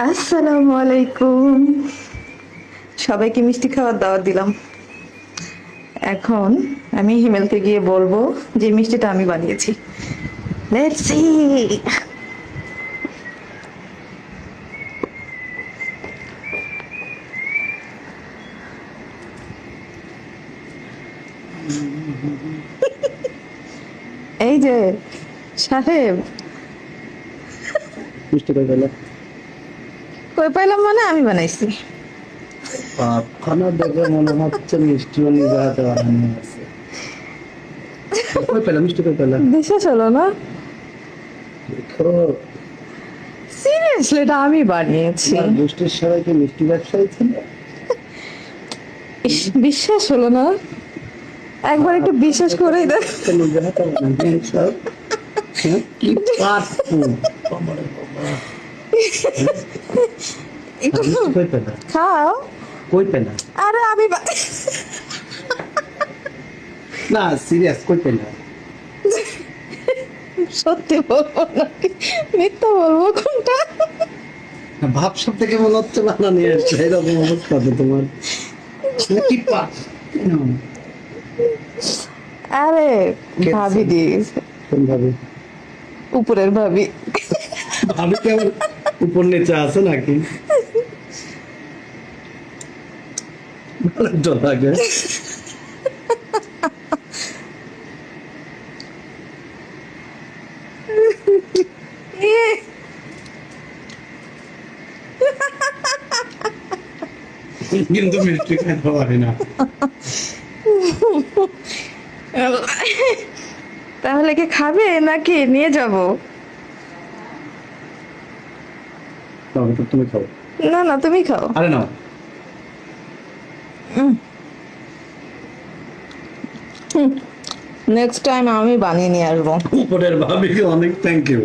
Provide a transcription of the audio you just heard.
আসসালামু আলাইকুম। সবাইকে মিষ্টি খাওয়ার দাওয়াত দিলাম। এখন আমি হিমেলকে গিয়ে বলবো যে মিষ্টিটা আমি বানিয়েছি। Let's see. এই যে সাহেব, মিষ্টি কই পেলে? কই পাইলাম মানে আমি বানাইছি। খানা দেখে মনে হচ্ছে মিষ্টিও নিজে হাতে বানানো আছে। কই পেলে মিষ্টি কই পেলে? বিশ্বাস হলো না? দেখো, সিরিয়াসলি এটা আমি বানিয়েছি। তোমার গোষ্ঠীর সবাইকে মিষ্টি ব্যবসায়ী ছিল। ইস, বিশ্বাস হলো না? একবার একটু বিশ্বাস করেই দেখ। তো নিজে হাতে বানানো সব। হ্যাঁ, কি পারছো? বাবারে বাবা। একটু মিষ্টি কই পেলে? খাও। কই পেলে? আরে আমি না সিরিয়াস কই পেলে? সত্যি বলবো নাকি মিথ্যা বলবো কোনটা? ভাব সব থেকে মনে হচ্ছে বানানি আসছে এরকম অবস্থা তো তোমার। কি পার? আরে কে ভাবি দি, কোন ভাবে? উপরের ভাবি। ভাবি কেমন উপর নিচে আছে নাকি? ভালো তো লাগে। ইয়ে, কিন্তু মিষ্টি খাইতে পারি না। তাহলে কি খাবে নাকি নিয়ে যাব? তবে তো তুমি খাও। না না তুমি খাও। আরে নাও। নেক্সট টাইম আমি বানিয়ে নিয়ে আসবো। উপরের ভাবিকে অনেক থ্যাংক ইউ।